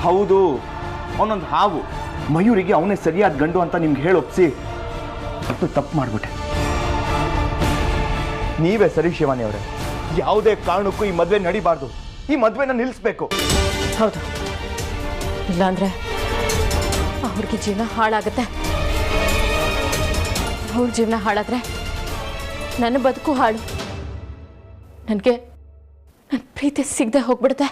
ಹೌದು, ಅವನೊಂದು ಹಾವು. ಮಯೂರಿಗೆ ಅವನೇ ಸರಿಯಾದ ಗಂಡು ಅಂತ ನಿಮ್ಗೆ ಹೇಳಿ ಒಪ್ಸಿ ತಪ್ಪು ಮಾಡ್ಬಿಟ್ಟೆ. ನೀವೇ ಸರಿ ಶಿವಾನಿ ಅವರೇ, ಯಾವುದೇ ಕಾರಣಕ್ಕೂ ಈ ಮದುವೆ ನಡಿಬಾರ್ದು. ಈ ಮದುವೆನ ನಿಲ್ಲಿಸ್ಬೇಕು. ಹೌದು, ಇಲ್ಲಾಂದ್ರೆ ಅವ್ರಿಗೆ ಜೀವನ ಹಾಳಾಗತ್ತೆ. ಅವ್ರ ಜೀವನ ಹಾಳಾದ್ರೆ ನನ್ನ ಬದುಕು ಹಾಳು. ನನಗೆ ನನ್ನ ಪ್ರೀತಿ ಸಿಗದೆ ಹೋಗ್ಬಿಡುತ್ತೆ.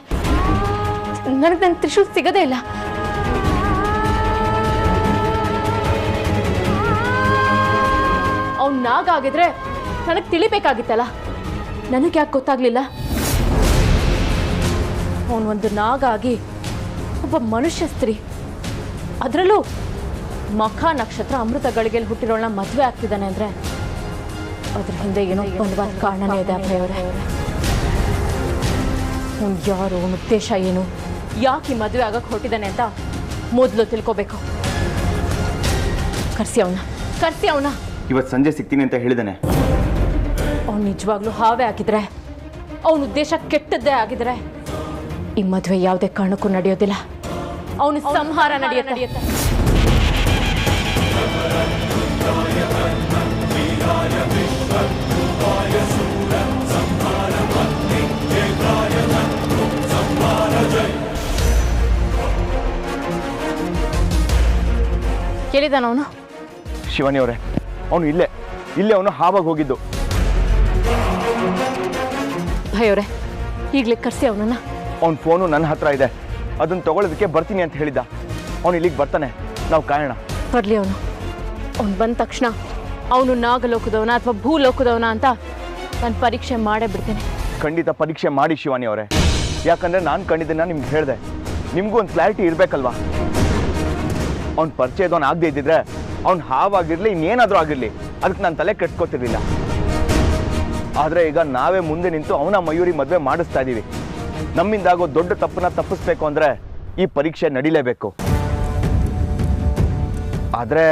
ನನಗೆ ನನ್ನ ತ್ರಿಶೂಲ್ ಸಿಗದೇ ಇಲ್ಲ. ಅವ್ನು ನಾಗ ಆಗಿದ್ರೆ ನನಗೆ ತಿಳಿಬೇಕಾಗಿತ್ತಲ್ಲ, ನನಗೆ ಯಾಕೆ ಗೊತ್ತಾಗ್ಲಿಲ್ಲ? ಅವನೊಂದು ನಾಗ ಆಗಿ ಒಬ್ಬ ಮನುಷ್ಯ ಸ್ತ್ರೀ, ಅದರಲ್ಲೂ ಮಖ ನಕ್ಷತ್ರ ಅಮೃತ ಗಳಿಗೆಯಲ್ಲಿ ಹುಟ್ಟಿರೋಳನ್ನ ಮದುವೆ ಆಗ್ತಿದ್ದಾನೆ ಅಂದ್ರೆ ಅದ್ರ ಹಿಂದೆ ಏನೋ ಬಲವಾದ ಕಾರಣನೇ ಇದೆ. ಅಭಯವರೇ, ಅವ್ನು ಯಾರು, ಅವನ ಉದ್ದೇಶ ಏನು, ಯಾಕೆ ಈ ಮದುವೆ ಆಗಕ್ಕೆ ಹೊರಟಿದ್ದಾನೆ ಅಂತ ಮೊದಲು ತಿಳ್ಕೋಬೇಕು. ಕರ್ಸಿ ಅವನ. ಇವತ್ತು ಸಂಜೆ ಸಿಗ್ತೀನಿ ಅಂತ ಹೇಳಿದಾನೆ. ಅವ್ನು ನಿಜವಾಗ್ಲೂ ಹಾವೇ ಆಗಿದ್ರೆ, ಅವನ ಉದ್ದೇಶ ಕೆಟ್ಟದ್ದೇ ಆಗಿದ್ರೆ ಈ ಮದುವೆ ಯಾವುದೇ ಕಾರಣಕ್ಕೂ ನಡೆಯೋದಿಲ್ಲ. ಅವನ ಸಂಹಾರ ನಡೆಯುತ್ತೆ. ಕೇಳಿದಾನ ಅವನು? ಶಿವಾನಿ ಅವರೇ, ಅವನು ಇಲ್ಲೇ ಅವನು ಹಾವಾಗಿ ಹೋಗಿದ್ದು. ಭಯವರೇ, ಈಗಲೇ ಕರ್ಸಿ ಅವನನ್ನ. ಅವನ ಫೋನು ನನ್ನ ಹತ್ರ ಇದೆ, ಅದನ್ನ ತಗೊಳ್ಳೋದಕ್ಕೆ ಬರ್ತೀನಿ ಅಂತ ಹೇಳಿದ್ದ. ಅವನು ಇಲ್ಲಿಗೆ ಬರ್ತಾನೆ, ನಾವು ಕಾಯೋಣ. ಬರ್ಲಿ ಅವನು ಬಂದ ತಕ್ಷಣ ಅವನು ನಾಗಲೋಕದವನ ಅಥವಾ ಭೂಲೋಕದವನ ಅಂತ ನಾನು ಪರೀಕ್ಷೆ ಮಾಡೇ ಬಿಡ್ತೇನೆ. ಖಂಡಿತ ಪರೀಕ್ಷೆ ಮಾಡಿ ಶಿವಾನಿ ಅವರೇ, ಯಾಕಂದ್ರೆ ನಾನು ಕಂಡಿದ್ದನ್ನ ನಿಮ್ಗೆ ಹೇಳಿದೆ. ನಿಮಗೂ ಒಂದು ಕ್ಲಾರಿಟಿ ಇರಬೇಕಲ್ವಾ? ಅವ್ನ ಪರಿಚಯದವನು ಆಗದೆ ಇದ್ದಿದ್ರೆ ಅವ್ನು ಹಾವಾಗಿರ್ಲಿ ಇನ್ನೇನಾದರೂ ಆಗಿರಲಿ ಅದಕ್ಕೆ ನಾನು ತಲೆ ಕೆಟ್ಕೋತಿರ್ಲಿಲ್ಲ. ಆದರೆ ಈಗ ನಾವೇ ಮುಂದೆ ನಿಂತು ಅವನ ಮಯೂರಿ ಮದುವೆ ಮಾಡಿಸ್ತಾ ಇದ್ದೀವಿ. ನಮ್ಮಿಂದಾಗೋ ದೊಡ್ಡ ತಪ್ಪನ್ನ ತಪ್ಪಿಸ್ಬೇಕು ಅಂದರೆ ಈ ಪರೀಕ್ಷೆ ನಡಿಲೇಬೇಕು. ಆದರೆ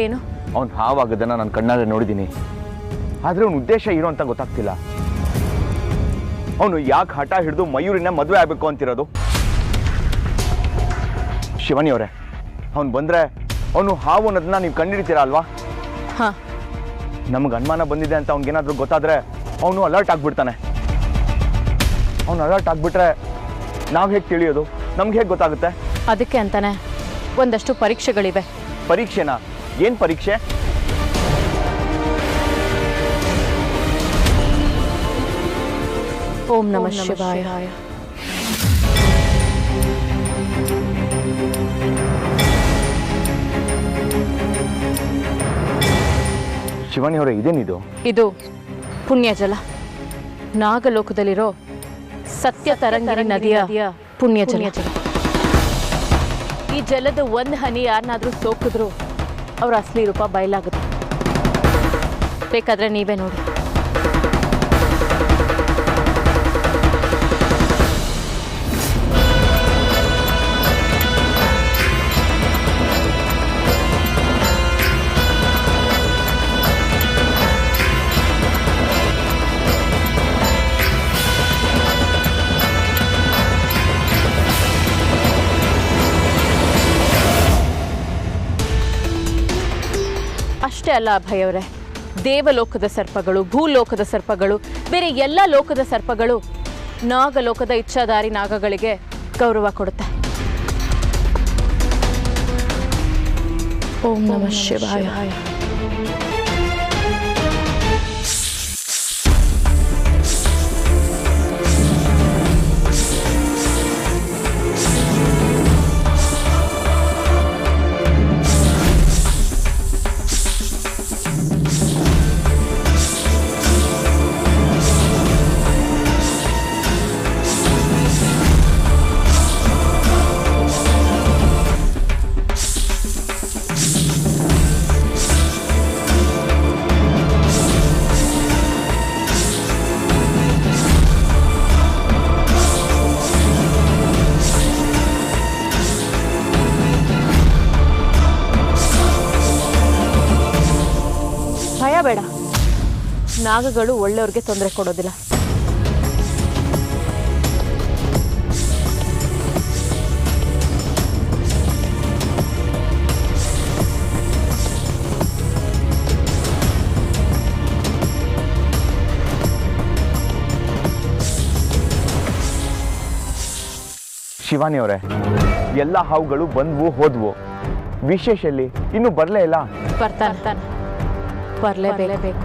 ಏನು? ಅವ್ನು ಹಾವಾಗೋದನ್ನು ನಾನು ಕಣ್ಣಾರೆ ನೋಡಿದ್ದೀನಿ. ಆದರೆ ಅವನ ಉದ್ದೇಶ ಏನು ಅಂತ ಗೊತ್ತಾಗ್ತಿಲ್ಲ. ಅವನು ಯಾಕೆ ಹಠ ಹಿಡಿದು ಮಯೂರಿನ ಮದುವೆ ಆಗಬೇಕು ಅಂತಿರೋದು? ಶಿವಾನಿ ಅವರೇ, ಅವನು ಬಂದರೆ ಅವನು ಹಾವು ಅನ್ನೋದನ್ನ ನೀವು ಕಂಡಿಡ್ತೀರಾ ಅಲ್ವಾ? ಹಾಂ, ನಮ್ಗೆ ಅನುಮಾನ ಬಂದಿದೆ ಅಂತ ಅವ್ನಿಗೇನಾದರೂ ಗೊತ್ತಾದರೆ ಅವನು ಅಲರ್ಟ್ ಆಗಿಬಿಡ್ತಾನೆ. ಅವನು ಅಲರ್ಟ್ ಆಗಿಬಿಟ್ರೆ ನಾವು ಹೇಗೆ ತಿಳಿಯೋದು? ನಮ್ಗೆ ಹೇಗೆ ಗೊತ್ತಾಗುತ್ತೆ? ಅದಕ್ಕೆ ಅಂತಾನೆ ಒಂದಷ್ಟು ಪರೀಕ್ಷೆಗಳಿವೆ. ಪರೀಕ್ಷೆನಾ? ಏನು ಪರೀಕ್ಷೆ? ಓಂ ನಮಃ ಶಿವಾಯ. ಶಿವಾನಿ ಅವರೇ, ಇದೇನಿದು? ಇದು ಪುಣ್ಯಜಲ. ನಾಗಲೋಕದಲ್ಲಿರೋ ಸತ್ಯ ತರಂಗಿಣಿ ನದಿಯ ಪುಣ್ಯಜಲ. ಈ ಜಲದ ಒಂದು ಹನಿ ಯಾರನ್ನಾದ್ರೂ ಸೋಕಿದ್ರು ಅವ್ರ ಅಸಲಿ ರೂಪ ಬಯಲಾಗುತ್ತೆ. ಬೇಕಾದ್ರೆ ನೀವೇ ನೋಡಿ. ಅಷ್ಟೇ ಅಲ್ಲ ಅಭಯವರೇ, ದೇವಲೋಕದ ಸರ್ಪಗಳು, ಭೂಲೋಕದ ಸರ್ಪಗಳು, ಬೇರೆ ಎಲ್ಲ ಲೋಕದ ಸರ್ಪಗಳು ನಾಗಲೋಕದ ಇಚ್ಛಾಧಾರಿ ನಾಗಗಳಿಗೆ ಗೌರವ ಕೊಡುತ್ತೆ. ಓಂ ನಮಃ ಶಿವಾಯ. ಬೇಡ, ನಾಗಗಳು ಒಳ್ಳೆಯವ್ರಿಗೆ ತೊಂದರೆ ಕೊಡೋದಿಲ್ಲ. ಶಿವಾನಿ ಅವರೇ, ಎಲ್ಲ ಹಾವುಗಳು ಬಂದ್ವು ಹೋದ್ವು, ವಿಶೇಷಲ್ಲಿ ಇನ್ನೂ ಬರಲೇ ಇಲ್ಲ. ಬರ್ತಾನೆ, ಬರಲೇಬೇಕು.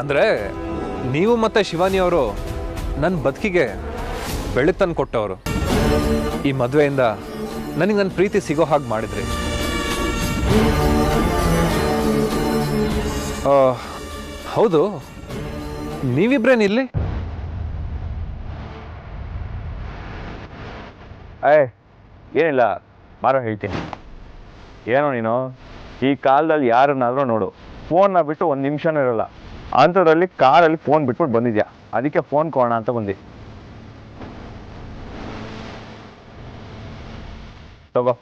ಅಂದರೆ ನೀವು ಮತ್ತು ಶಿವಾನಿ ಅವರು ನನ್ನ ಬದುಕಿಗೆ ಬೆಳಕು ತಂದು ಕೊಟ್ಟವರು. ಈ ಮದುವೆಯಿಂದ ನನಗೆ ನನ್ನ ಪ್ರೀತಿ ಸಿಗೋ ಹಾಗೆ ಮಾಡಿದ್ರಿ. ಹೌದು, ನೀವಿಬ್ರೇನಿಲ್ಲಿ? ಏನಿಲ್ಲ, ಬಾರೋ ಹೇಳ್ತೀನಿ. ಏನೋ ನೀನು ಈ ಕಾಲದಲ್ಲಿ ಯಾರನ್ನಾದ್ರೂ ನೋಡು, ಫೋನ್ನ ಬಿಟ್ಟು ಒಂದು ನಿಮಿಷನೂ ಇರೋಲ್ಲ. ಅಂಥದ್ರಲ್ಲಿ ಕಾರಲ್ಲಿ ಫೋನ್ ಬಿಟ್ಬಿಟ್ಟು ಬಂದಿದ್ಯಾ, ಅದಕ್ಕೆ ಫೋನ್ ಕೊಡೋಣ ಅಂತ ಬಂದಿ. ತಗೋ.